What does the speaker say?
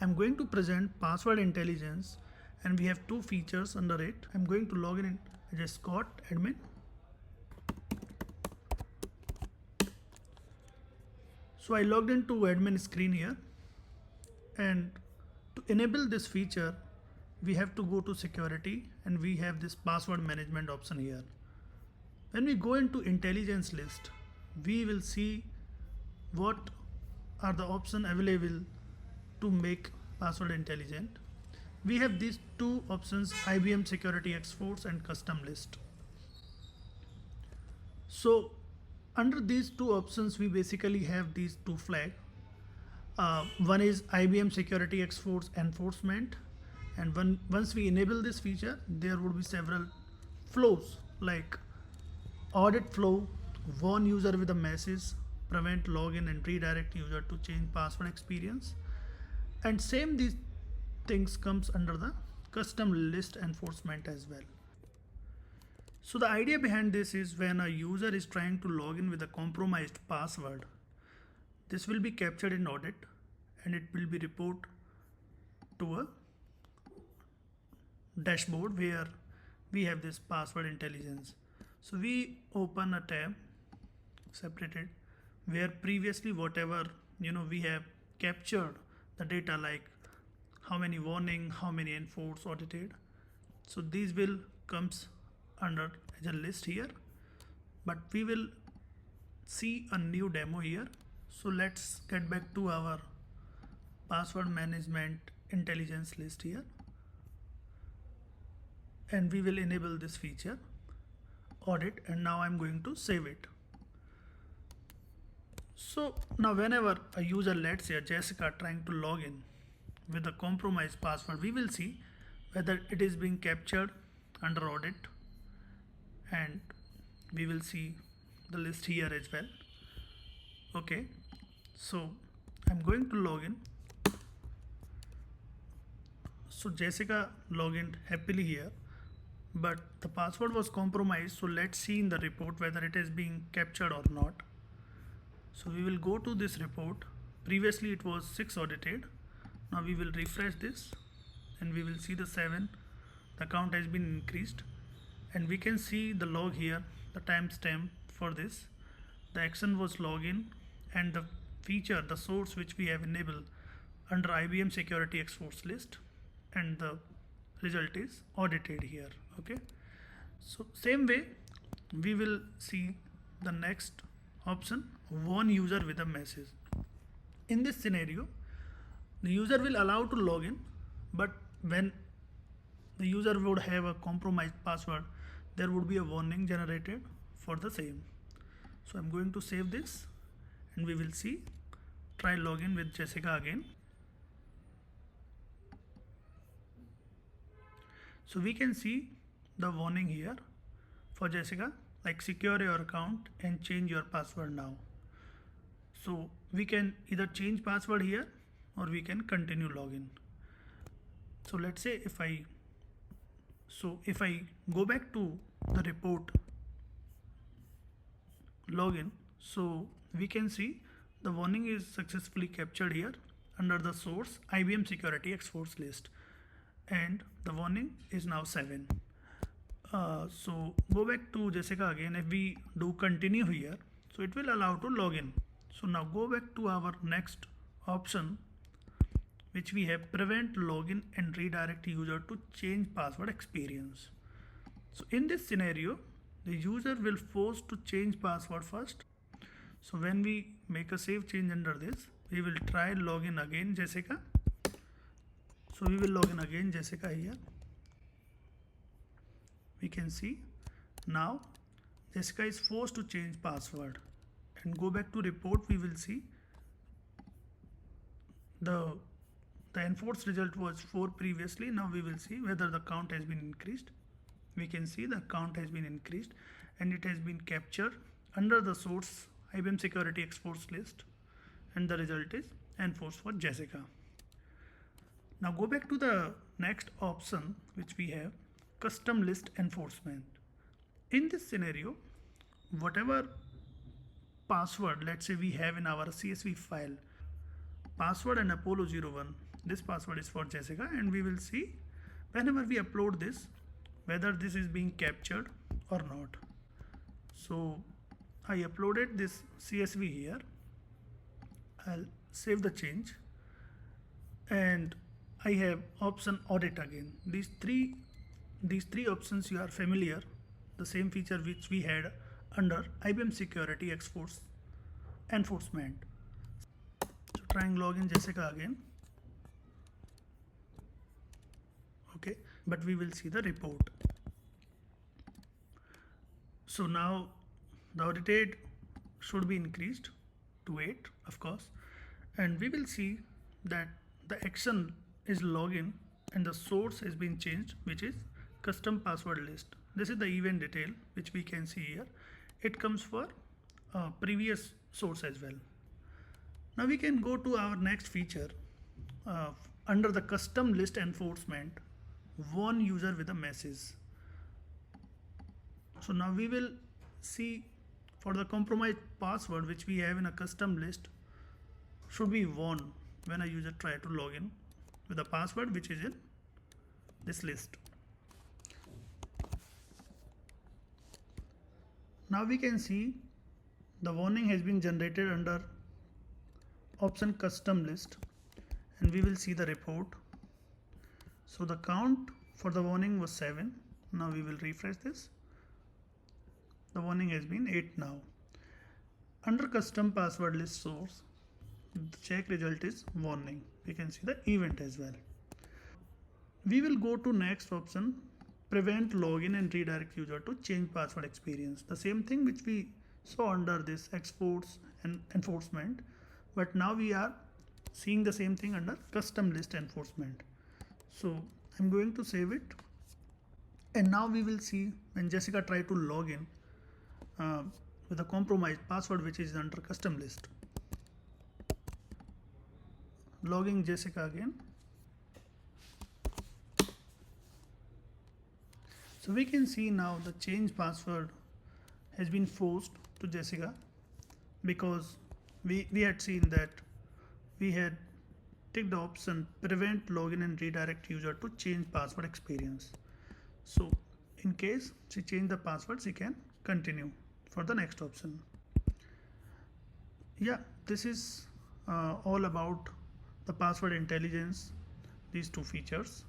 I'm going to present password intelligence, and we have two features under it. I'm going to log in as a Scott admin. So I logged into admin screen here, and to enable this feature we have to go to security, and we have this password management option here. When we go into intelligence list, we will see what are the options available to make password intelligent. We have these two options, IBM Security X-Force and custom list. So under these two options we basically have these two flags. One is IBM Security X-Force enforcement, and once we enable this feature there would be several flows like audit flow, warn user with a message, prevent login and redirect user to change password experience, and same these things comes under the custom list enforcement as well. So the idea behind this is when a user is trying to log in with a compromised password, this will be captured in audit and it will be report to a dashboard where we have this password intelligence. So we open a tab separated where previously whatever we have captured the data, like how many warning, how many enforced, audited. So these will comes under as a list here, but we will see a new demo here. So let's get back to our password management intelligence list here, and we will enable this feature audit, and now I'm going to save it. So now whenever a user, let's say Jessica, trying to log in with a compromised password, we will see whether it is being captured under audit, and we will see the list here as well. Okay, so I'm going to log in. So Jessica logged in happily here, but the password was compromised. So let's see in the report whether it is being captured or not. So we will go to this report. Previously it was 6 audited. Now we will refresh this and we will see the 7. The count has been increased, and we can see the log here, the timestamp for this. The action was login, and the feature, the source which we have enabled under IBM Security X-Force list, and the result is audited here. Okay, so same way we will see the next option, warn user with a message. In this scenario the user will allow to log in, but when the user would have a compromised password, there would be a warning generated for the same. So I'm going to save this, and we will see, try login with Jessica again. So we can see the warning here for Jessica, like secure your account and change your password now. So we can either change password here or we can continue login. So let's say if I go back to the report login, so we can see the warning is successfully captured here under the source IBM Security X-Force list, and the warning is now 7. So go back to Jessica again. If we do continue here, so it will allow to log in. So now go back to our next option, which we have prevent login and redirect user to change password experience. So in this scenario the user will force to change password first. So when we make a save change under this, we will try login again Jessica. So we will login again Jessica here. We can see now Jessica is forced to change password, and go back to report. We will see the enforced result was 4 previously. Now we will see whether the count has been increased. We can see the count has been increased, and it has been captured under the source IBM Security X-Force list, and the result is enforced for Jessica. Now go back to the next option, which we have custom list enforcement. In this scenario, whatever password, let's say we have in our CSV file, password and Apollo 01, this password is for Jessica, and we will see whenever we upload this whether this is being captured or not. So I uploaded this CSV here. I'll save the change, and I have option audit again. These three options you are familiar, the same feature which we had under IBM Security X-Force enforcement. So trying login Jessica again. Okay, but we will see the report. So now the audited should be increased to 8, of course, and we will see that the action is login and the source has been changed, which is custom password list. This is the event detail which we can see here. It comes for previous source as well. Now we can go to our next feature. Under the custom list enforcement, one user with a message. So now we will see for the compromised password which we have in a custom list should be won when a user try to log in with a password which is in this list. Now we can see the warning has been generated under option custom list, and we will see the report. So the count for the warning was 7. Now we will refresh this. The warning has been 8 now. Under custom password list source, the check result is warning. We can see the event as well. We will go to next option, prevent login and redirect user to change password experience. The same thing which we saw under this X-Force and enforcement, but now we are seeing the same thing under custom list enforcement. So I'm going to save it, and now we will see when Jessica try to log in with a compromised password which is under custom list. Logging Jessica again. So we can see now the change password has been forced to Jessica, because we had seen that we had ticked the option prevent login and redirect user to change password experience. So in case she change the password, she can continue for the next option. Yeah, this is all about the password intelligence, these two features.